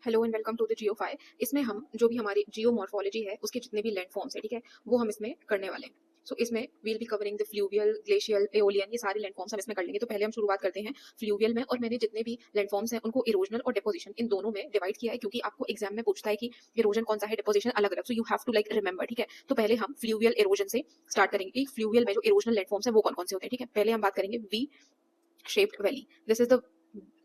Hello and welcome to the Geofy. इसमें हम जो भी हमारी जियोमॉर्फोलॉजी है उसके जितने भी लैंडफॉर्म्स है, ठीक है, वो हम इसमें करने वाले हैं। सो इसमें we'll be covering the fluvial, glacial, aeolian, ये सारे लैंडफॉर्म्स हम इसमें कर लेंगे। तो पहले हम शुरुआत करते हैं फ्लूवियल में, और मैंने जितने भी लैंडफॉर्म्स हैं उनको इरोजनल और डिपोजिशन इन दोनों में डिवाइड किया है, क्योंकि आपको एग्जाम में पूछता है कि इरोजन कौन सा है, डिपोजिशन अलग अलग, so you have to like remember, ठीक है। तो पहले हम फ्लूवियल इरोजन से स्टार्ट करेंगे कि फ्लूवियल में जो इरोजनल लैंडफॉर्म्स है वो कौन कौन से होते हैं, ठीक है। पहले हम बात करेंगे we shaped valley. This is the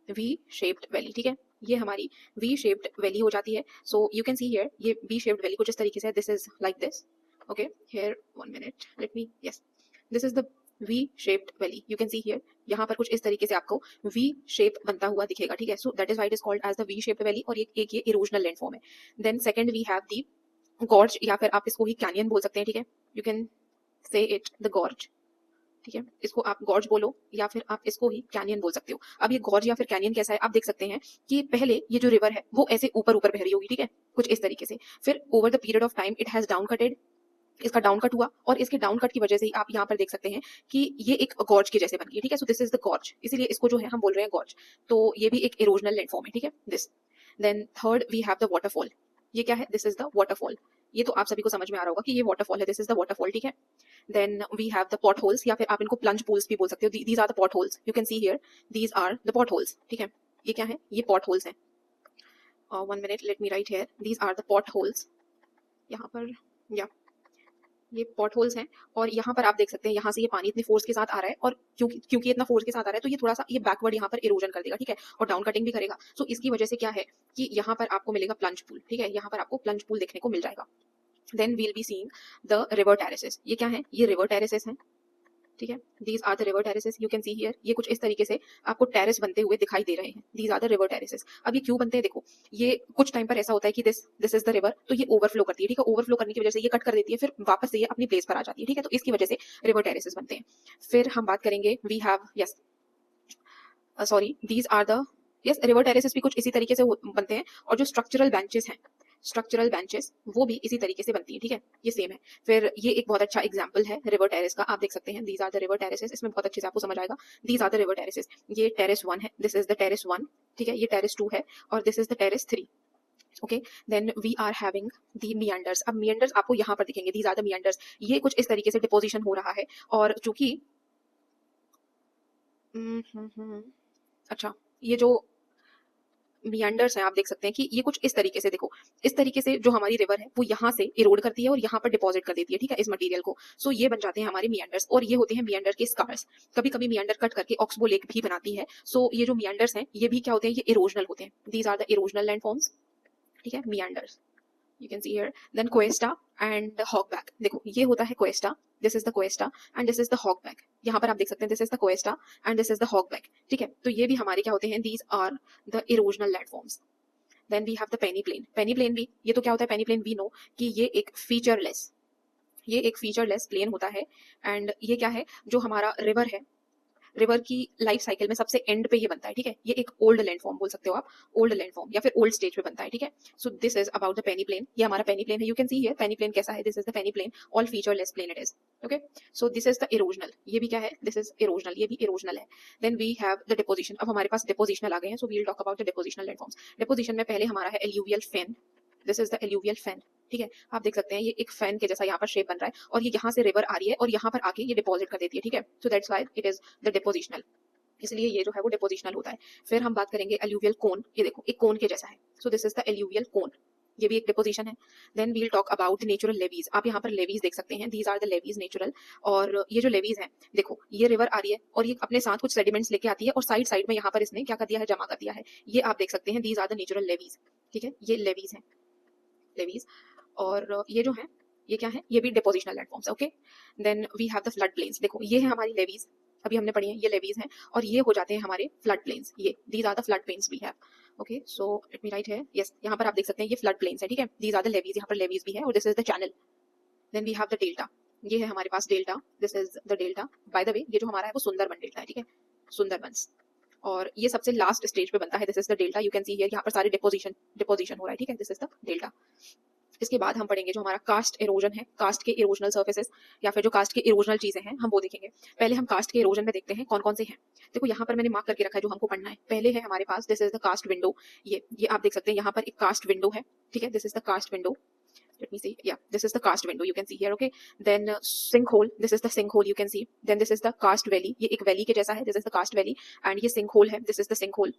V shaped valley, ठीक है। ये हमारी वी शेप्ड वैली हो जाती है। So you can see here, ये वी शेप्ड वैली कुछ इस तरीके से है। This is like this, okay. Here one minute, let me, yes, this is the V shaped valley, you can see here. यहाँ पर कुछ इस तरीके से आपको वी शेप बनता हुआ दिखेगा, ठीक है। So that is why it is called as the V shaped valley, और एक ये इरोजनल लैंडफॉर्म है। Then second we have the gorge, या फिर आप इसको ही कैनियन बोल सकते हैं, ठीक है। यू कैन से इट द गॉर्ज, ठीक है। इसको आप गॉर्ज बोलो या फिर आप इसको ही कैनियन बोल सकते हो। अब ये गॉर्ज या फिर कैनियन कैसा है, आप देख सकते हैं कि पहले ये जो रिवर है वो ऐसे ऊपर ऊपर बह रही होगी, ठीक है, कुछ इस तरीके से। फिर over the period of time it has down cutted, इसका डाउन कट हुआ, और इसके डाउन कट की वजह से ही आप यहाँ पर देख सकते हैं कि ये एक गॉर्ज के जैसे बन गई, ठीक है। So this is the gorge, इसीलिए इसको जो है हम बोल रहे हैं गॉर्ज। तो ये भी एक इरोजनल लैंडफॉर्म है, ठीक है, this. Then third we have the waterfall. ये क्या है, दिस इज द वाटरफॉल। ये तो आप सभी को समझ में आ रहा होगा कि ये वाटरफॉल है, दिस इज द वाटरफॉल, ठीक है। Then we have the potholes, या फिर आप इनको प्लंज पूल्स भी बोल सकते हो। These are the potholes, you can see here, these are the potholes, ठीक है। ये क्या है, ये पॉट होल्स हैं। One minute, let me write here, these are the potholes. यहाँ पर, या ये पॉट होल्स हैं, और यहाँ पर आप देख सकते हैं यहाँ से ये पानी इतनी फोर्स के साथ आ रहा है, और क्योंकि क्योंकि इतना फोर्स के साथ आ रहा है तो ये थोड़ा सा ये बैकवर्ड यहाँ पर इरोजन कर देगा, ठीक है, और डाउन कटिंग भी करेगा। सो इसकी वजह से क्या है कि यहाँ पर आपको मिलेगा प्लंज पूल, ठीक है, यहाँ पर आपको प्लंज पूल देखने को मिल जाएगा। Then we'll be seeing the river terraces. ये क्या है, ये रिवर टेरेसेस हैं, ठीक है। These are the river terraces, you can see here. ये कुछ इस तरीके से आपको टेरेस बनते हुए दिखाई दे रहे हैं। These are the river terraces. अब ये क्यों बनते हैं, देखो, ये कुछ टाइम पर ऐसा होता है कि दिस इज द रिवर, तो ये ओवरफ्लो करती है, ठीक है। ओवरफ्लो करने की वजह से ये कट कर देती है, फिर वापस से ये अपनी प्लेस पर आ जाती है, ठीक है। तो इसकी वजह से रिवर टेरेसेस बनते हैं। फिर हम बात करेंगे, we have, yes, sorry, these are the, yes, river terraces भी कुछ इसी तरीके से बनते हैं। और जो स्ट्रक्चरल बेंचेस हैं, स्ट्रक्चरल बेंचेस, वो भी इसी तरीके से बनती है, ठीक है, ये सेम है। फिर ये एक बहुत अच्छा एग्जांपल है रिवर टेरेस का, आप देख सकते हैं, these are the river terraces. इसमें बहुत अच्छे से आपको समझ आएगा, these are the river terraces. ये टेरेस 1 है, दिस इज द टेरेस 1, ठीक है। ये टेरेस 2 है, और this is the terrace 3, okay. Then we are having the meanders. अब मियंडर्स आपको यहाँ पर दिखेंगे, दीज आर द मियंडर्स। ये कुछ इस तरीके से डिपोजिशन हो रहा है, और चूंकि अच्छा, ये जो मियंडर्स हैं आप देख सकते हैं कि ये कुछ इस तरीके से, देखो, इस तरीके से जो हमारी रिवर है वो यहाँ से इरोड करती है और यहाँ पर डिपॉजिट कर देती है, ठीक है, इस मटेरियल को। सो ये बन जाते हैं हमारे मियंडर्स, और ये होते हैं मियंडर के स्कार्स। कभी कभी मियंडर कट करके ऑक्सबो लेक भी बनाती है। सो ये जो मियंडर्स हैं ये भी क्या होते हैं, ये इरोजनल होते हैं। These are the erosional landforms, ठीक है, meanders, you can see here. Then Cuesta and hogback, देखो ये होता है Cuesta, this is the Cuesta and this is the hogback। यहाँ पर आप देख सकते हैं, this is the Cuesta and this is the hogback, ठीक है। तो ये भी हमारे क्या होते हैं, these are the erosional landforms। Then we have the penny plain। penny plain भी, ये तो क्या होता है penny plain, we know कि ये एक featureless, ये एक featureless plain होता है। एंड ये क्या है, जो हमारा रिवर है, रिवर की लाइफ साइकिल में सबसे एंड पे ये बनता है, ठीक है। ये एक ओल्ड लैंडफॉर्म बोल सकते हो आप, ओल्ड लैंडफॉर्म या फिर ओल्ड स्टेज पे बनता है, ठीक है। So this is about the peneplain. ये हमारा पेनी प्लेन है, you can see here peneplain कैसा है, this is the peneplain, all featureless plain it is, okay. So this is the erosional, ये भी क्या है, this is erosional, ये भी इरोजनल है। Then we have the deposition. अब हमारे पास डिपोजिशनल आ गए हैं, so we will talk about the depositional landforms. Deposition में पहले हमारा है alluvial fan, this is the alluvial fan, ठीक है। आप देख सकते हैं ये एक फैन के जैसा यहाँ पर शेप बन रहा है, और ये यहाँ से रिवर आ रही है और यहाँ पर आके ये डिपॉजिट कर देती है, ठीक है। So that's why it is the depositional, इसलिए ये जो है वो डिपोजिशनल होता है। फिर हम बात करेंगे एल्यूवियल कोन, ये देखो एक कोन के जैसा है, so this is the alluvial cone, ये भी एक डिपोजिशन है। Then we'll talk about natural levees. आप यहाँ पर लेवीज देख सकते हैं, these are the levees natural. और ये जो लेवीज हैं, देखो ये रिवर आ रही है और ये अपने साथ कुछ सेडिमेंट्स लेके आती है, और साइड साइड में यहाँ पर इसने क्या कर दिया है, जमा कर दिया है। ये आप देख सकते हैं, these are the natural levees, ठीक है, ये लेवीज हैं, लेवीज। और ये जो है, ये क्या है, ये भी डिपोजिशनल लैंडफॉर्म्स है, okay. Then we have the flood plains. देखो ये है हमारी लेवीज, अभी हमने पढ़ी है, ये लेवीज हैं, और ये हो जाते हैं हमारे फ्लड प्लेन्स। ये these are the flood plains we have, okay. So let me write है, यस, यहाँ पर आप देख सकते हैं ये फ्लड प्लेन्स है, ठीक है। दीज आर द लेवीज, यहाँ पर लेवीज भी है, और this is the channel. Then we have the delta, ये है हमारे पास delta, this is the delta. By the way ये जो हमारा है वो सुंदरबन डेल्टा है, ठीक है, सुंदरबंस। और ये सबसे लास्ट स्टेज पे बनता है, this is the delta, you can see here, यहाँ पर सारे डिपोजिशन डिपोजिशन हो रहा है, ठीक है, दिस इज द डेल्टा। इसके बाद हम पढ़ेंगे जो हमारा कास्ट इरोजन है, कास्ट के इरोजनल सर्फेसेस या फिर जो कास्ट के इरोजनल चीजें हैं हम वो देखेंगे। पहले हम कास्ट के इरोजन में देखते हैं कौन कौन से हैं। देखो यहाँ पर मैंने मार्क करके रखा है जो हमको पढ़ना है। पहले है हमारे पास this is the karst window. ये आप देख सकते हैं यहाँ पर एक कास्ट विंडो है, ठीक है। This is the karst window, let me see, yeah, this is the cast window you can see here, okay. Then sinkhole, this is the sinkhole you can see. Then this is the cast valley, ये एक valley के जैसा है, this is the cast valley. And ये sinkhole है, this is the sinkhole.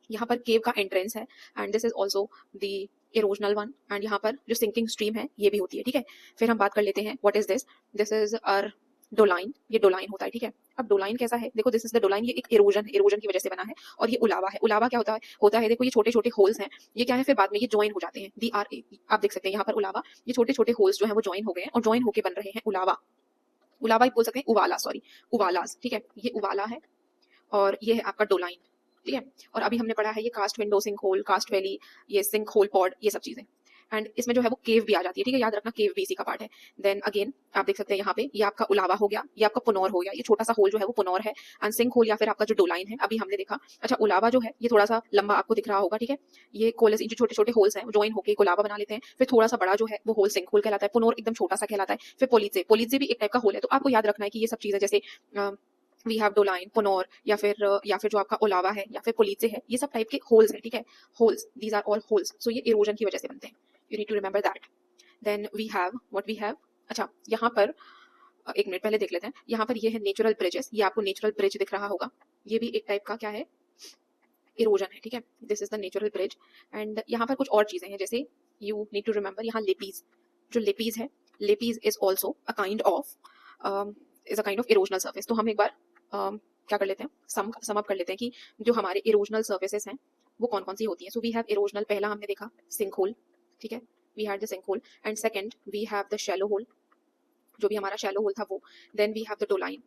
यहाँ पर केव का एंट्रेंस है and this is also the erosional one. And यहाँ पर जो सिंकिंग स्ट्रीम है ये भी होती है, ठीक है। फिर हम बात कर लेते हैं what is this, this is uh doline, ये डोलाइन होता है, ठीक है। अब डोलाइन कैसा है, देखो दिस इज द डोलाइन, ये एक इरोजन की वजह से बना है। और ये उलावा है, उलावा क्या होता है देखो ये छोटे छोटे होल्स हैं, ये क्या है फिर बाद में ये ज्वाइन हो जाते हैं, दी आर, आप देख सकते हैं यहाँ पर उलावा, ये छोटे छोटे होल्स जो है वो ज्वाइन हो गए हैं और ज्वाइन होके बन रहे हैं उलावा। उलावा ही बोल सकते हैं, उवाला, सॉरी उवालास, ठीक है। ये उवाला है और ये है आपका डोलाइन, ठीक है। और अभी हमने पढ़ा है ये karst window, sink hole, karst valley, ये सिंक होल पॉड, ये सब चीजें। एंड इसमें जो है वो केव भी आ जाती है, ठीक है। याद रखना केव भी इसी का पार्ट है। देन अगेन आप देख सकते हैं यहाँ पे ये आपका उलावा हो गया, ये आपका पुनौर हो गया, ये छोटा सा होल जो है वो पुनौर है। एंड सिंक होल या फिर आपका जो डोलाइन है अभी हमने देखा। अच्छा उलावा जो है ये थोड़ा सा लंबा आपको दिख रहा होगा, ठीक है। ये कोलस जो छोटे छोटे होल्स हैं ज्वाइन होकर एक उलावा बना लेते हैं। फिर थोड़ा सा बड़ा जो है वो होल सिंक होल कहलाता है, पुनौर एकदम छोटा सा कहलाता है। फिर पोलिजे भी एक टाइप का होल है। तो आपको याद रखना है कि ये सब चीजें जैसे वी हैव डोलाइन, पुनौर या फिर जो आपका ओलावा है या फिर पोलिजे है, ये सब टाइप के होल्स हैं, ठीक है। Holes, these are all holes. So ये इरोजन की वजह से बनते हैं, you need to remember that. Then we have what we have, अच्छा यहाँ पर एक मिनट पहले देख लेते हैं। यहाँ पर ये है नेचुरल ब्रिजेस, ये आपको नेचुरल ब्रिज दिख रहा होगा, ये भी एक टाइप का क्या है, इरोजन है, ठीक है। This is the natural bridge. And यहाँ पर कुछ और चीजें हैं जैसे यू नीड टू रिमेंबर यहाँ लेपीज, जो लेपीज है, lapies is also a kind of erosional surface. तो हम एक बार क्या कर लेते हैं, सम अप कर लेते हैं कि जो हमारे इरोजनल सर्फेसेस हैं वो कौन कौन सी होती हैं। सो वी हैव इरोजनल, पहला हमने देखा सिंक होल, ठीक है, we had the sink hole. And second we have the shallow hole, जो भी हमारा शैलो होल था वो। Then we have the doline,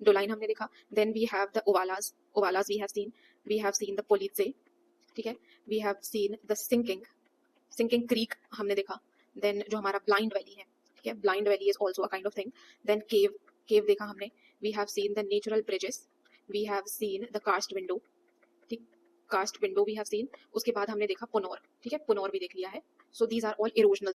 doline हमने देखा। Then we have the uvalas, uvalas we have seen the polje, ठीक है। We have seen the sinking creek हमने देखा। देन जो हमारा ब्लाइंड वैली है, ठीक है, blind valley is also a kind of thing. Then cave देखा हमने। We have seen the natural bridges, we have seen the karst window, ठीक, karst window we have seen. उसके बाद हमने देखा पुनौर, ठीक है, पुनौर भी देख लिया है। So these are all erosional,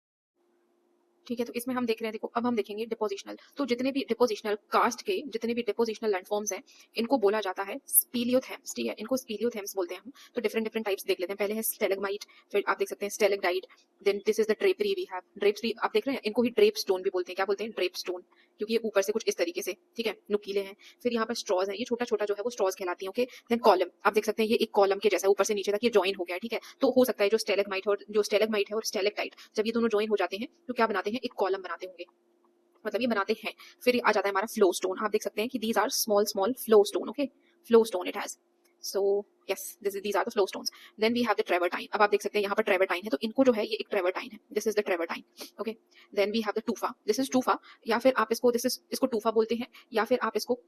ठीक है। तो इसमें हम देख रहे हैं, देखो अब हम देखेंगे डिपोजिशनल। तो जितने भी डिपोजिशनल कास्ट के जितने भी डिपोजिशनल लैंडफॉर्म्स हैं इनको बोला जाता है स्पीलियोथेम्स, ठीक है, इनको स्पीलियोथेम्स बोलते हैं हम। तो डिफरेंट टाइप्स देख लेते हैं। पहले है स्टेलेग्माइट, फिर आप देख सकते हैं stalagmite. Then this is the drapery, we have drapery, आप देख रहे हैं, इनको ही ड्रेप स्टोन भी बोलते हैं। क्या बोलते हैं, ड्रेप स्टोन, क्योंकि ये ऊपर से कुछ इस तरीके से, ठीक है, नुकीले हैं। फिर यहाँ पर स्ट्रॉज है, ये छोटा छोटा जो है वो स्ट्रॉज कहलाती है, ओके। देन कॉलम, आप देख सकते हैं ये एक कॉलम के जैसा ऊपर से नीचे तक ये ज्वाइन हो गया है, ठीक है। तो हो सकता है जो स्टेलेग्माइट है और स्टेलेक्टाइट जब ये दोनों ज्वाइन हो जाते हैं तो क्या बनाते हैं, एक कॉलम बनाते होंगे, मतलब ये बनाते हैं। फिर आ जाता है हमारा फ्लो स्टोन, आप देख सकते हैं कि these are small flow stone, okay, flow stone it has. So yes, these are the flow stones. Then we have the travertine, अब आप देख सकते हैं यहाँ पर ट्रेवर्टाइन है, तो इनको जो है ये एक ट्रेवर्टाइन है, this is the travertine, okay. Then we have the tufa, this is tufa, या फिर आप इसको टूफा बोलते हैं, या फिर आप इसको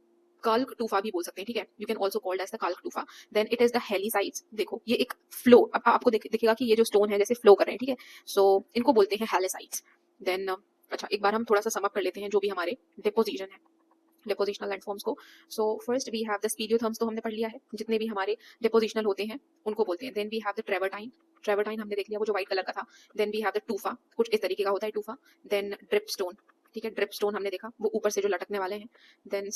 कल्क टूफा भी बोल सकते हैं, ठीक है, you can also called as the calc tufa. Then it is the helictites, देखो ये एक फ्लो, अब आपको दिखेगा कि ये जो स्टोन है जैसे फ्लो कर रहे हैं, ठीक है। सो इनको बोलते हैं हेलिसाइड्स। देन अच्छा एक बार हम थोड़ा सा सम अप कर लेते हैं जो भी हमारे डिपोजिशन है, डिपोजिशनल लैंडफॉर्म्स को। So first we have the speleothems, तो हमने पढ़ लिया है, जितने भी हमारे डिपोजिशनल होते हैं उनको बोलते हैं। Then we have the travertine, travertine हमने देख लिया, वो जो व्हाइट कलर का था। Then we have the tufa, कुछ इस तरीके का होता है टूफा। देन ड्रिप स्टोन, ठीक है, ड्रिप स्टोन हमने देखा, वो ऊपर से जो लटकने वाले हैं। देन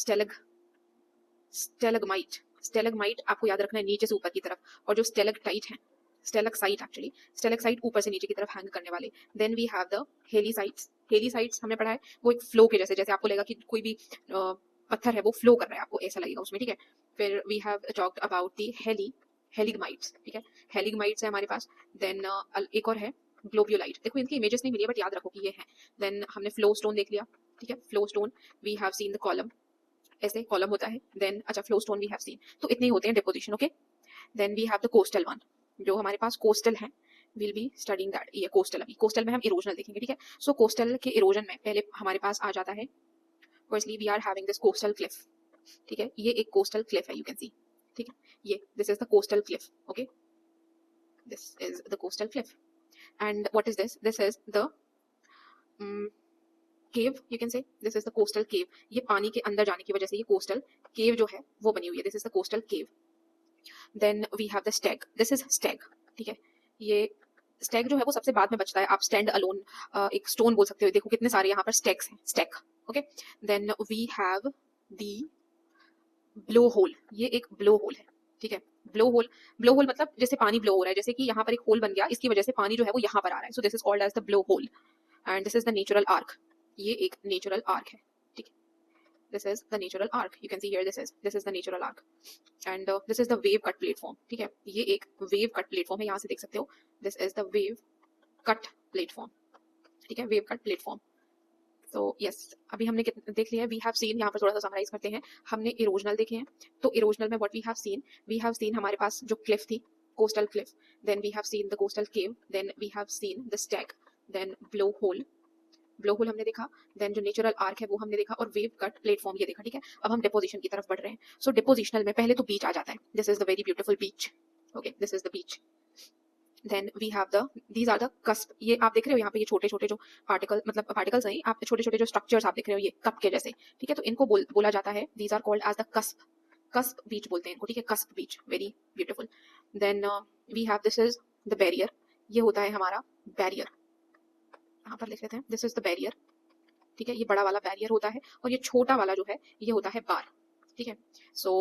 स्टेलगमाइट, स्टेलगमाइट आपको याद रखना है नीचे से ऊपर की तरफ, और जो स्टेलगटाइट है, स्टेलक्साइट एक्चुअली, स्टेलक्साइट ऊपर से नीचे की तरफ हैंग करने वाले। देन वी हैव द हेलिसाइट्स, हेलिसाइट्स हमने पढ़ा है, वो एक फ्लो के जैसे, जैसे आपको लगेगा कि कोई भी पत्थर है वो फ्लो कर रहा है, आपको ऐसा लगेगा उसमें, ठीक है। फिर we have talked about the helictites, ठीक है, हेलिगमाइट्स है हमारे पास। देन एक और है ग्लोब्यूलाइट, देखो इनकी इमेजेस नहीं मिली बट याद रखो कि ये है। देन हमने फ्लो स्टोन देख लिया, ठीक है, flow stone. We have seen the column, ऐसे कॉलम होता है। देन अच्छा flow stone we have seen, तो इतने ही होते हैं deposition, okay. Then we have the coastal one, जो हमारे पास कोस्टल है, विल बी स्टडिंग दैट, ये कोस्टल, अभी कोस्टल में हम इरोजनल देखेंगे, ठीक है। सो कोस्टल के इरोजन में पहले हमारे पास आ जाता है, firstly we are having this coastal cliff, ठीक है, ये एक कोस्टल क्लिफ है, यू कैन सी, ठीक है, ये this is the coastal cliff, okay, this is the coastal cliff. And what is this is the cave, you can say this is the coastal cave, ये पानी के अंदर जाने की वजह से ये कोस्टल केव जो है वो बनी हुई है, this is the coastal cave. Then we have the stag, this is stag, ठीक है, ये स्टैग जो है वो सबसे बाद में बचता है, आप स्टैंड अलोन एक स्टोन बोल सकते हो, देखो कितने सारे यहाँ पर स्टैक्स हैं, stack. Okay, then we have the blow hole, ये एक ब्लो होल है, ठीक है। ब्लो होल, ब्लो होल मतलब जैसे पानी ब्लो हो रहा है, जैसे कि यहाँ पर एक होल बन गया, इसकी वजह से पानी जो है वो यहाँ पर आ रहा है, so this is called as the blow hole and this is the natural arch, ये एक नेचुरल आर्क है, ठीक है। This is the natural arc. You can see here this is the natural arc and this is the wave cut platform. ठीक है, ये एक wave cut platform है, यहाँ से देख सकते हो this is the wave cut platform. ठीक है, wave cut platform. So yes, अभी हमने देख लिया है, we have seen, यहाँ पर थोड़ा सा समराइज करते हैं, हमने erosional देखे हैं, तो erosional में what we have seen हमारे पास जो cliff थी, coastal cliff, then we have seen the coastal cave, then we have seen the stag, then blowhole, blow hole हमने देखा, देन जो नेचुरल आर्क है वो हमने देखा, और वेव कट प्लेटफॉर्म ये देखा, ठीक है। अब हम डिपोजिशन की तरफ बढ़ रहे हैं। सो डिपोजिशनल में पहले तो बीच आ जाता है, this is the very beautiful beach, okay, this is the beach. Then we have the, these are the cusp, ये आप देख रहे हो यहाँ पे ये छोटे छोटे जो पार्टिकल, मतलब पार्टिकल्स हैं, आप छोटे छोटे जो स्ट्रक्चर्स आप देख रहे हो ये कप के जैसे, ठीक है, तो इनको बोला जाता है, these are called as the cusp, cusp beach बोलते हैं इनको, ठीक है, cusp beach, very beautiful. Then we have, this is the barrier, ये होता है हमारा बैरियर, यहाँ पर लिख लेते हैं, दिस इज द बैरियर, ठीक है, ये बड़ा वाला बैरियर होता है, और ये छोटा वाला जो है ये होता है बार, ठीक है। सो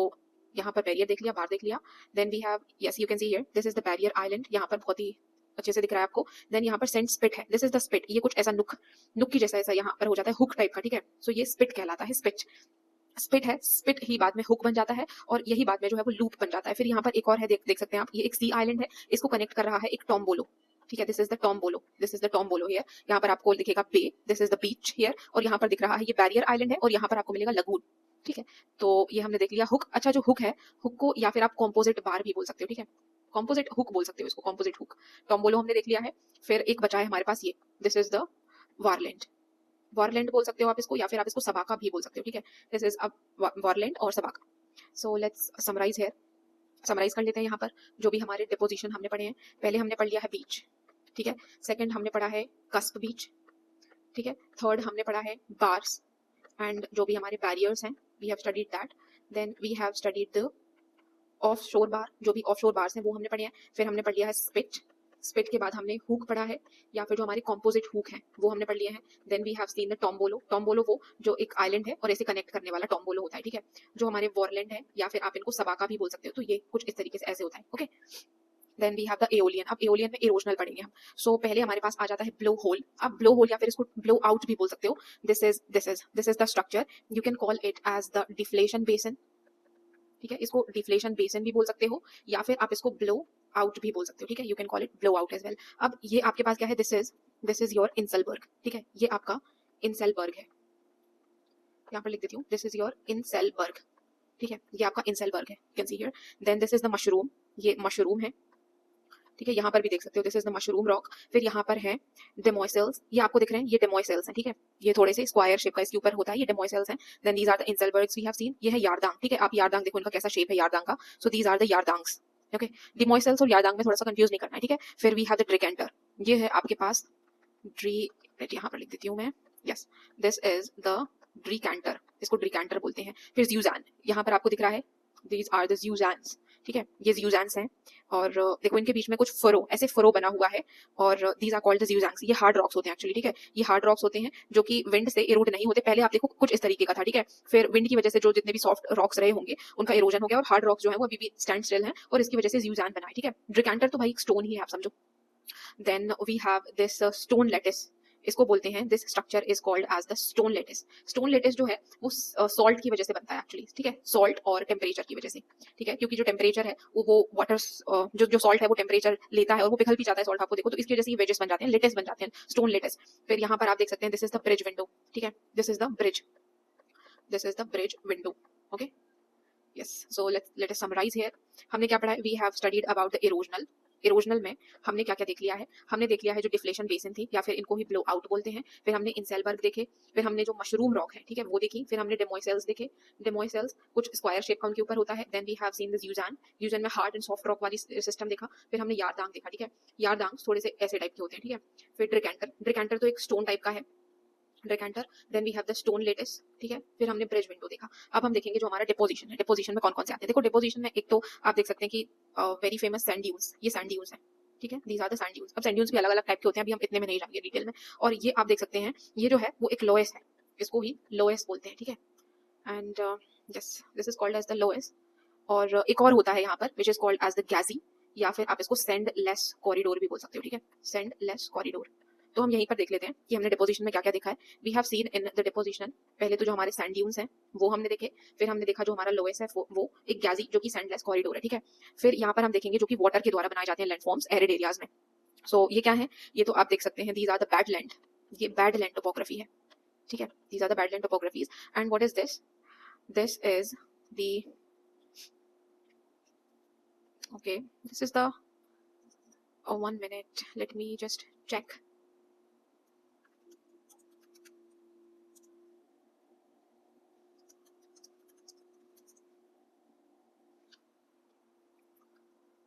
यहाँ पर बैरियर देख लिया, बार देख लिया, then we have, yes you can see here, this is the barrier island, यहाँ पर बहुत ही अच्छे से दिख रहा है आपको। देन यहाँ पर सेंट स्पिट है, दिस इज द स्पिट, ये कुछ ऐसा नुक की जैसा ऐसा यहाँ पर हो जाता है, हुक टाइप का, ठीक है। सो ये स्पिट कहलाता है, स्पिट है, स्पिट ही बाद में हुक बन जाता है, और यही बाद में जो है वो लूप बन जाता है। फिर यहाँ पर एक और है, देख सकते हैं आप, ये एक सी आइलैंड है, इसको कनेक्ट कर रहा है एक टॉम्बोलो, ठीक है, this is the tombolo, this is the tombolo here, यहाँ पर आपको दिखेगा bay, this is the beach here, और यहाँ पर दिख रहा है ये बैरियर आइलैंड है, और यहाँ पर आपको मिलेगा लगून, ठीक है। तो ये हमने देख लिया हुक। अच्छा, जो हुक है, हुक को या फिर आप कॉम्पोजिट बार भी बोल सकते हो, ठीक है, कॉम्पोजिट हुक बोल सकते हो इसको, कॉम्पोजिट हुक। टॉम्बोलो हमने देख लिया है, फिर एक बचा है हमारे पास ये, दिस इज द वारलैंड, वारलैंड बोल सकते हो आप इसको, या फिर आप इसको सबाका भी बोल सकते हो, ठीक है, दिस इज वारलैंड और सबाका। So let's summarise here, summarise कर लेते हैं यहाँ पर जो भी हमारे डिपोजिशन हमने पढ़े हैं। पहले हमने पढ़ लिया है बीच, ठीक है, सेकंड हमने पढ़ा है कस्प बीच, ठीक है, थर्ड हमने पढ़ा है बार्स एंड जो भी हमारे बैरियर्स हैं, we have studied that. Then we have studied the offshore bar, जो भी ऑफ शोर बार्स हैं वो हमने पढ़े हैं। फिर हमने पढ़ लिया है स्पिट, स्पिट के बाद हमने हुक पढ़ा है, या फिर जो हमारे कॉम्पोजिट हुक हैं वो हमने पढ़ लिए हैं। Then we have seen the tombolo, tombolo वो जो एक आइलैंड है और ऐसे कनेक्ट करने वाला टॉम्बोलो होता है, ठीक है। जो हमारे वॉरलैंड है, या फिर आप इनको सबाका भी बोल सकते हो, तो ये कुछ इस तरीके से ऐसे होता है, okay. Then we have the aeolian, अब एओलियन में इरोजनल पढ़ेंगे हम। सो पहले हमारे पास आ जाता है ब्लो होल, अब ब्लो होल या फिर इसको ब्लो आउट भी बोल सकते हो, this is the structure, you can call it as the deflation basin, ठीक है, इसको डिफ्लेशन बेसिन भी बोल सकते हो, या फिर आप इसको ब्लो आउट भी बोल सकते हो, ठीक है, you can call it blow out as well. अब ये आपके पास क्या है, दिस इज योर इंसेलबर्ग, ठीक है, ये आपका इंसेलबर्ग है, यहाँ पर लिख देती हूँ, दिस इज योर इंसेलबर्ग, ठीक है, ये आपका इंसेलबर्ग है, you can see here. Then this is the mushroom, ये मशरूम है, ठीक है, यहाँ पर भी देख सकते हो, this is the mushroom rock. फिर यहाँ पर है डेमोइसेल्स, ये आपको दिख रहे हैं, ये डेमोइसेल्स हैं, ठीक है, ये थोड़े से स्क्वायर शेप का इसके ऊपर होता है, ये डेमोइसेल्स हैं। Then these are the inselbergs we have seen, ये है यारदांग, ठीक है, आप यारदांग देखो इनका कैसा शेप है यारदांग का, so these are the yardangs, okay. Demoiselles और यारदांग में थोड़ा सा कंफ्यूज नहीं करना है, ठीक है। फिर वी हैव द ट्रिकेंटर, ये है आपके पास यहाँ पर लिख देती हूँ मैं, यस, दिस इज द ड्रीकैंटर, इसको ड्रीकैंटर बोलते हैं। फिर ज़्यूज़ैन, यहाँ पर आपको दिख रहा है, दीज आर द ज़्यूज़ैन्स, ठीक है, ये ज़्यूज़ैन्स हैं, और देखो इनके बीच में कुछ फरो, ऐसे फरो बना हुआ है, और दीज आर कॉल्ड द ज़्यूज़ैन्स, ये हार्ड रॉक्स होते हैं एक्चुअली, ठीक है, ये हार्ड रॉक्स होते हैं जो कि विंड से इरोड नहीं होते। पहले आप देखो कुछ इस तरीके का था, ठीक है, फिर विंड की वजह से जो जितने भी सॉफ्ट रॉक्स रहे होंगे उनका इरोजन हो गया, और हार्ड रॉक्स जो है वो अभी भी स्टैंड स्टिल है, और इसकी वजह से ज़्यूज़ैन बना है, ठीक है। ड्रिकेंटर तो भाई एक स्टोन ही है, आप समझो। Then we have this stone lattice, इसको बोलते हैं, this structure is called as the stone lattice. Stone lattice जो है वो सॉल्ट की वजह से बनता है एक्चुअली, ठीक है, सॉल्ट और टेम्परेचर की वजह से, ठीक है, क्योंकि जो टेम्परेचर है वो वाटर, जो सॉल्ट है वो टेम्परेचर लेता है और वो पिघल भी जाता है सॉल्ट, आपको देखो, तो इसकी वजह से ये वेजेस बन जाते हैं, लेटिस बन जाते हैं, स्टोन लेटिस। फिर यहाँ पर आप देख सकते हैं, this is the bridge window, ठीक है, this is the bridge, this is the bridge window, okay, yes. So let us summarise here, हमने क्या पढ़ा है, we have studied about the erosional, erosional में हमने क्या क्या देख लिया है, हमने देख लिया है जो डिफ्लेशन बेसिन थी, या फिर इनको ही ब्लो आउट बोलते हैं। फिर हमने इंसेलबर्ग देखे, फिर हमने जो मशरूम रॉक है, ठीक है, वो देखी। फिर हमने डेमोइसेल्स देखे, डेमोइसेल्स कुछ स्क्वायर शेप का उनके ऊपर होता है। Then we have seen the zeugen, zeugen में हार्ड एंड सॉफ्ट रॉक वाली सिस्टम देखा। फिर हमने यारदांग देखा, ठीक है, यारदांग थोड़े से ऐसे टाइप के होते हैं, ठीक है। फिर ड्रिकेंटर, ड्रिकेंटर तो एक स्टोन टाइप का है, dreikanter. Then we have the stone lattice, ठीक है। फिर हमने ब्रिज विंडो देखा। अब हम देखेंगे जो हमारा डिपोजिशन है, डिपोजिशन में कौन कौन से आते हैं। देखो डिपोजिशन में एक तो आप देख सकते हैं कि वेरी फेमस सैंड ड्यून्स, ये सैंड ड्यून्स है, ठीक है, these are the sand dunes. अब सैंड ड्यून्स भी अलग अलग टाइप के होते हैं, अभी हम इतने में नहीं जाएंगे डिटेल में। और ये आप देख सकते हैं, ये जो है वो एक लोएस है, इसको ही लोएस बोलते हैं, ठीक है। And yes, this is called as the loess. और एक और होता है यहाँ पर which is called as the gazi, या फिर आप इसको सेंड लेस कॉरिडोर भी बोल सकते हो, ठीक है, सेंड लेस कॉरिडोर। तो हम यहीं पर देख लेते हैं कि हमने डिपोजिशन में क्या क्या देखा है। We have seen in the deposition, पहले तो जो हमारे सैंड ड्यून्स हैं वो हमने देखे, फिर हमने देखा जो हमारा लोएस है वो एक गैजी जो कि सैंडलेस कॉरिडोर है, ठीक है। फिर यहाँ पर हम देखेंगे जो कि वाटर के द्वारा बनाए जाते हैं लैंडफॉर्म्स एरिड एरियाज में। सो ये क्या है, ये तो आप देख सकते हैं, these are the bad land, ये बैड लैंड टोपोग्राफी है, ठीक है, these are the bad land topographies. And what is this, this is the okay, this is the 1 minute, let me just check.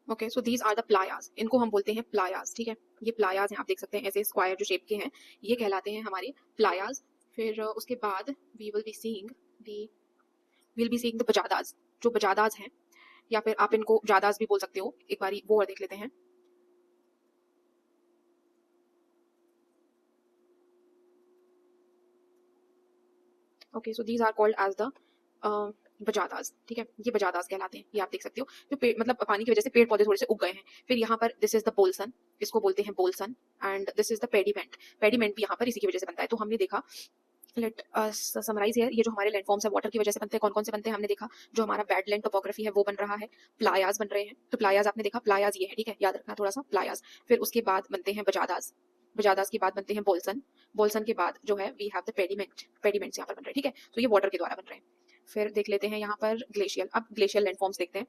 Okay, so these are the playas, इनको हम बोलते हैं प्लायाज, ठीक है। ये प्लायाज हैं, आप देख सकते हैं ऐसे स्क्वायर जो शेप के हैं, ये कहलाते हैं हमारे प्लायाज। फिर उसके बाद we will be seeing the bajadas, जो बजादाज हैं, या फिर आप इनको जादाज भी बोल सकते हो। एक बारी वो और देख लेते हैं। Okay, so these are called as the bajadas, ठीक है, ये बजादाज कहलाते हैं। ये आप देख सकते हो, जो पेड़ मतलब पानी की वजह से पेड़ पौधे थोड़े से उग गए हैं। फिर यहाँ पर दिस इज द बोलसन, इसको बोलते हैं bolson. And this is the pediment, pediment भी यहाँ पर इसी की वजह से बनता है। तो हमने देखा, लेट अस समराइज हियर, ये जो हमारे लैंडफॉर्म्स है वाटर की वजह से बनते हैं, कौन कौन से बनते हैं हमने देखा। जो हमारा बैडलैंड टोपोग्राफी है वो बन रहा है, प्लायाज बन रहे हैं। तो प्लायाज आपने देखा, प्लायाज ये है, ठीक है, याद रखना थोड़ा सा, प्लायाज। फिर उसके बाद बनते हैं बजादाज, बजादाज के बाद बनते हैं बोलसन, बोलसन के बाद जो है we have the pediment, pediments यहाँ पर बन रहे हैं, ठीक है। तो ये वाटर के द्वारा बन रहे हैं। फिर देख लेते हैं यहाँ पर ग्लेशियल, अब ग्लेशियल लैंडफॉर्म्स देखते हैं।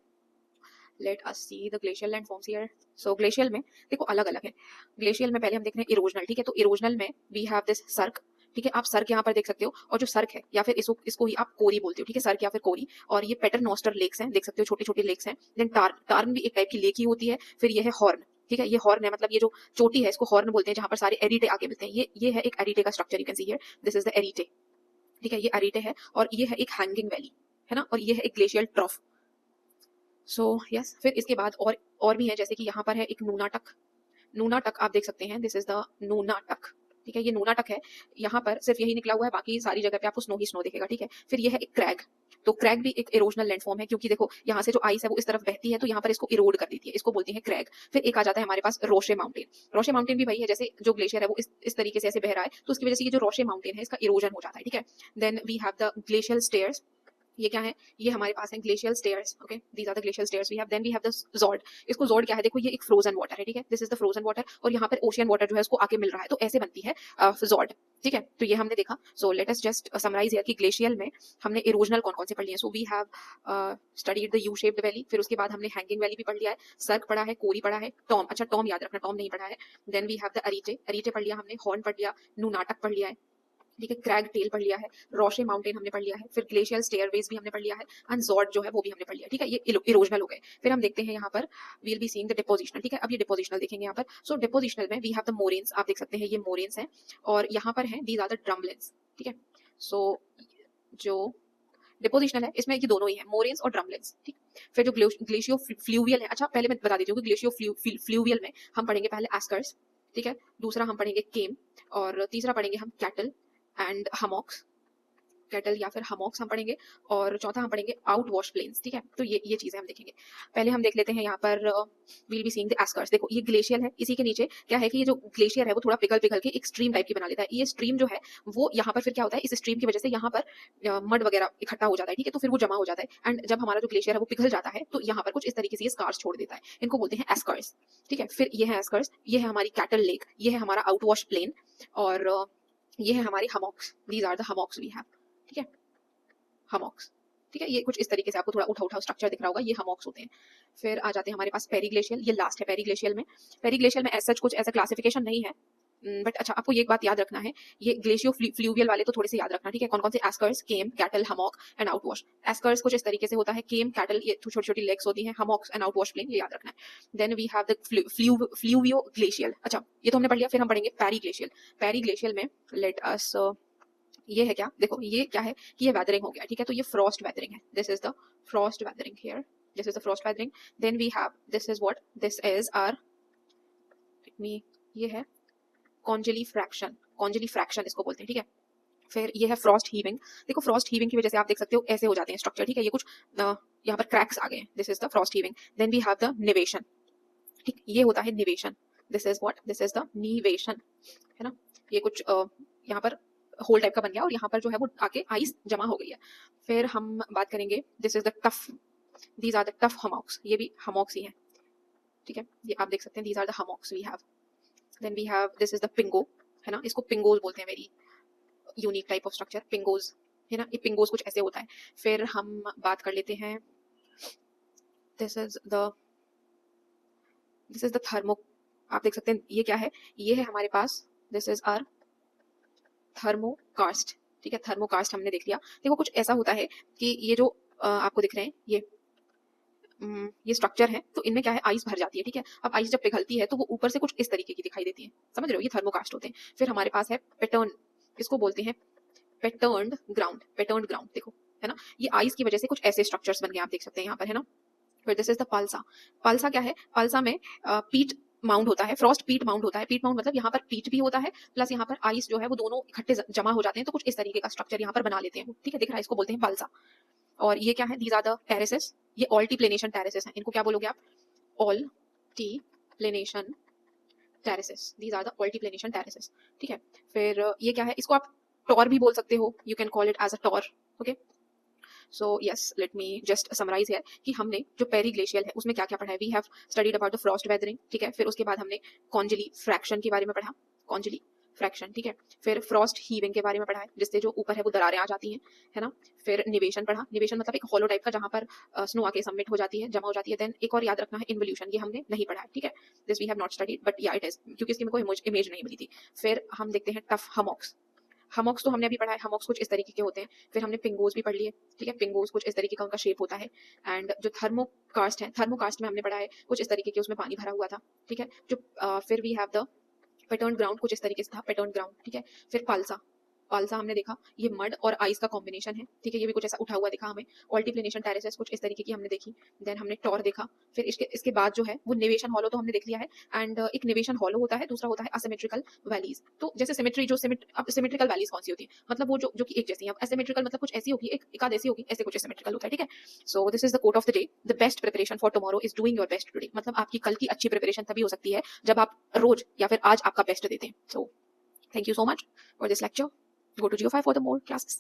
Let us see the glacial landforms here. So glacial में देखो अलग अलग है। ग्लेशियल में पहले हम देख रहे हैं इरोजनल, ठीक है। तो इरोजनल में वी हैव दिस सर्क, ठीक है, आप सर्क यहाँ पर देख सकते हो। और जो सर्क है या फिर इसको ही आप कोरी बोलते हो, ठीक है, सर्क या फिर कोरी। और ये पेटरनोस्टर लेक्स हैं, देख सकते हो छोटे छोटे लेक्स हैं। देन टार्न भी एक टाइप की लेक ही होती है। फिर ये है हॉर्न, ठीक है, ये हॉर्न है, मतलब ये जो चोटी है इसको हॉर्न बोलते हैं, जहां पर सारे एरिटे आके मिलते हैं। ये है एक एरिटे का structure, you can see here, this is the arete, ठीक है, ये एरिटे है। और ये है एक हैंगिंग वैली, है ना, और ये है एक ग्लेशियल ट्रॉफ। सो यस, फिर इसके बाद और भी है, जैसे कि यहाँ पर है एक नूनाटक, नूनाटक आप देख सकते हैं, दिस इज द नूनाटक, ठीक है, ये नूनाटक है। यहाँ पर सिर्फ यही निकला हुआ है, बाकी सारी जगह पे आपको स्नो ही स्नो दिखेगा, ठीक है। फिर ये है एक क्रैग, तो क्रैग भी एक इरोजनल लैंडफॉर्म है, क्योंकि देखो यहाँ से जो आइस है वो इस तरफ बहती है, तो यहाँ पर इसको इरोड कर देती है, इसको बोलते हैं क्रैग। फिर एक आ जाता है हमारे पास रोशे माउंटेन, रोशे माउंटेन भी वही है, जैसे जो ग्लेशियर है वो इस तरीके से ऐसे बह रहा है, तो उसकी वजह से ये जो रोशे माउंटेन है इसका इरोजन हो जाता है, ठीक है। Then we have the glacial stairs, ये क्या है, ये हमारे पास है glacial stairs, okay, these are the glacial stairs we have. Then we have the fjord, इसको जॉर्ड क्या है, देखो ये एक फ्रोजन वाटर है, ठीक है, this is the frozen water. और यहाँ पर ओशियन वाटर जो है उसको आके मिल रहा है, तो ऐसे बनती है जॉर्ड, ठीक है। तो ये हमने देखा। So let us just summarise here कि ग्लेशियल में हमने इरोजनल कौन कौन से पढ़ लिए। So we have studied the U shaped valley, फिर उसके बाद हमने हैंगिंग वैली भी पढ़ लिया है, सर्क पढ़ा है, कोरी पढ़ा है, टॉम, अच्छा टॉम याद रखना, टॉम नहीं पढ़ा है। देन वी हैव द अरीटे, अरीटे पढ़ लिया हमने, हॉर्न पढ़ लिया, नूनाटक पढ़ लिया है, ठीक है, क्रैग टेल पढ़ लिया है, रोशे माउंटेन हमने पढ़ लिया है, फिर ग्लेशियल स्टेयरवेज भी हमने पढ़ लिया है, एंड जॉर्ड जो है वो भी हमने पढ़ लिया, ठीक है, ये इरोजनल हो गए। फिर हम देखते हैं यहाँ पर will be seeing the depositional, ठीक है, अब ये डिपोजिशनल देखेंगे यहाँ पर। सो डिपोजिशनल में वी हैव द मोरेन्स, आप देख सकते हैं ये मोरेन्स हैं, और यहाँ पर है दीज आर द ड्रमलिन्स, ठीक है। सो जो डिपोजिशनल है इसमें ये दोनों ही है, मोरेन्स और ड्रमलिन्स, ठीक। फिर जो ग्लेशियो फ्लूवियल है, अच्छा पहले मैं बता देती हूँ कि ग्लेशियो फ्लूवियल में हम पढ़ेंगे पहले एस्कर्स, ठीक है, दूसरा हम पढ़ेंगे केम, और तीसरा पढ़ेंगे हम कैटल एंड हमॉक्स, कैटल या फिर हमॉक्स हम पढ़ेंगे, और चौथा हम पढ़ेंगे आउट वॉश प्लेन्स, ठीक है। तो ये चीजें हम देखेंगे। पहले हम देख लेते हैं यहाँ पर वील बी सीइंग द एस्कर्स। देखो ये ग्लेशियर है, इसी के नीचे क्या है कि ये जो ग्लेशियर है वो थोड़ा पिघल पिघल के एक स्ट्रीम टाइप की बना लेता है। ये स्ट्रीम जो है वो यहाँ पर फिर क्या होता है, इस स्ट्रीम की वजह से यहाँ पर मड वगैरह इकट्ठा हो जाता है, ठीक है, तो फिर वो जमा हो जाता है। एंड जब हमारा जो ग्लेशियर है वो पिघल जाता है तो यहाँ पर कुछ इस तरीके से ये स्कार्स छोड़ देता है, इनको बोलते हैं एस्कर्स, ठीक है। फिर ये है एस्कर्स, ये है हमारी कैटल लेक, ये है हमारा आउट वॉश प्लेन, और ये है हमारी hummocks, these are the hummocks we have, ठीक है, हमॉक्स, ठीक है। ये कुछ इस तरीके से आपको थोड़ा उठा उठा स्ट्रक्चर दिख रहा होगा, ये हमॉक्स होते हैं। फिर आ जाते हैं हमारे पास पेरीग्लेशियल, ये लास्ट है पेरीग्लेशियल में। पेरीग्लेशियल में ऐसा कुछ ऐसा क्लासिफिकेशन नहीं है, बट अच्छा आपको ये एक बात याद रखना है, ये ग्लेशियो फ्लूवियल वाले तो थोड़े से याद रखना, ठीक है, कौन कौन से, एस्कर्स, केम, कैटल, हमॉक एंड आउटवॉश। एस्कर्स कुछ इस तरीके से होता है, केम, कैटल ये छोटी छोटी लेग्स होती हैं, हमॉक्स एंड आउटवॉश प्लेन ये याद रखना है। Then we have the fluvio glacial, अच्छा ये तो हमने पढ़ लिया। फिर हम पढ़ेंगे पेरीग्लेशियल, पेरीग्लेशियल में लेट अस, ये है क्या, देखो ये क्या है कि ये वेदरिंग हो गया, ठीक है, तो ये फ्रॉस्ट वेदरिंग है, this is the frost weathering here, this is the frost weathering. Then we have, this is what, this is our me, ये है कॉन्जेली फ्रैक्शन इसको बोलते हैं, ठीक है। फिर ये है फ्रॉस्ट हीविंग। देखो फ्रॉस्ट हीविंग की वजह से आप देख सकते हो ऐसे हो जाते हैं स्ट्रक्चर, ठीक है, ये कुछ यहाँ पर क्रैक्स आ गए हैं, this is the frost heaving. Then we have the nivation, ठीक, ये होता है nivation, this is what, this is the nivation, है ना। ये कुछ यहाँ पर होल टाइप का बन गया और यहाँ पर जो है वो आके आइस जमा हो गई है। फिर हम बात करेंगे, this is the tuff, these are the tuff hummocks, ये भी हमॉक्स ही है, ठीक है, ये आप देख सकते हैं, these are the hummocks we have. Then we have, this is the pingo, है ना, इसको पिंगोज बोलते हैं, very unique type of structure, pingos, है ना, ये पिंगोज कुछ ऐसे होता है। फिर हम बात कर लेते हैं, this is the, this is the thermo, आप देख सकते हैं ये क्या है, ये है हमारे पास, दिस इज आर थर्मोकास्ट, ठीक है, थर्मोकास्ट हमने देख लिया। देखो कुछ ऐसा होता है कि ये जो आपको दिख रहे हैं ये स्ट्रक्चर है, तो इनमें क्या है, आइस भर जाती है, ठीक है। अब आइस जब पिघलती है तो वो ऊपर से कुछ इस तरीके की दिखाई देती है, समझ रहे हो, ये थर्मोकास्ट होते हैं। फिर हमारे पास है पैटर्न, इसको बोलते हैं पैटर्न्ड ग्राउंड, पैटर्न्ड ग्राउंड, देखो, है ना, ये आइस की वजह से कुछ ऐसे स्ट्रक्चर्स बन गए, आप देख सकते हैं यहाँ पर, है ना। फिर दिस इज द पालसा, पालसा क्या है, पालसा में पीट माउंट होता है, फ्रॉस्ट पीट माउंट होता है, पीट माउंट मतलब यहाँ पर पीट भी होता है प्लस यहाँ पर आइस जो है वो दोनों इकट्ठे जमा हो जाते हैं, तो कुछ इस तरीके का स्ट्रक्चर यहाँ पर बना लेते हैं, ठीक है, दिख रहा है, इसको बोलते हैं पालसा। और ये क्या है, दीज आर द टेरेसेस, ये ऑल्टीप्लेनेशन टेरेसेस हैं, इनको क्या बोलोगे आप, altiplanation terraces, these are the altiplanation terraces, ठीक है। फिर ये क्या है, इसको आप टॉर भी बोल सकते हो, you can call it as a tor, okay. So yes, let me just summarise है कि हमने जो पेरी ग्लेशियल है उसमें क्या क्या पढ़ा है, we have studied about the frost weathering, ठीक है। फिर उसके बाद हमने कॉन्जेली फ्रैक्शन के बारे में पढ़ा, कॉन्जेली फ्रैक्शन, ठीक है। फिर फ्रॉस्ट हीविंग के बारे में पढ़ा है, जिससे जो ऊपर है वो दरारें आ जाती हैं, है ना। फिर निवेशन पढ़ा, निवेशन मतलब एक हॉलो टाइप का जहां पर स्नो आके सबमिट हो जाती है, जमा हो जाती है। देन एक और याद रखना है इन्वोल्यूशन, ये हमने नहीं पढ़ा है, ठीक है, this we have not studied, but yeah it is, क्योंकि इसकी मेरे को इमेज नहीं मिली थी। फिर हम देखते हैं टफ हमॉक्स, हमॉक्स तो हमने अभी पढ़ा है, हमॉक्स कुछ इस तरीके के होते हैं। फिर हमने पिंगोज भी पढ़ लिए, ठीक है, पिंगोज कुछ इस तरीके का उनका शेप होता है। एंड जो थर्मोकास्ट है, थर्मोकास्ट में हमने पढ़ा है कुछ इस तरीके के, उसमें पानी भरा हुआ था, ठीक है। जो फिर we have the pattern ground, कुछ इस तरीके से था पैटर्न ग्राउंड, ठीक है। फिर पालसा, पालसा हमने देखा, ये मड और आइस का कॉम्बिनेशन है, ठीक है, ये भी कुछ ऐसा उठा हुआ दिखा हमें। ऑल्टीप्लेनेशन टेरेसेस कुछ इस तरीके की हमने देखी। देन हमने टॉर देखा। फिर इसके बाद जो है वो निवेशन हॉलो तो हमने देख लिया है। एंड एक निवेशन हॉलो होता है, दूसरा होता है असिमेट्रिकल वैलीज। तो जैसे सिमेट्री, जो सिमेट्रिकल वैलीज कौन सी होती है, मतलब वो जो कि एक जैसी है। असिमेट्रिकल मतलब कुछ ऐसी होगी, एक आध ऐसी होगी, ऐसे कुछ सिमेट्रिकल होता है, ठीक है। So this is the quote of the day, the best preparation for tomorrow is doing your best today, मतलब आपकी कल की अच्छी प्रिपरेशन तभी हो सकती है जब आप रोज या फिर आज आपका बेस्ट देते हैं। सो thank you so much for this lecture. Go to Geo5 for the more classes.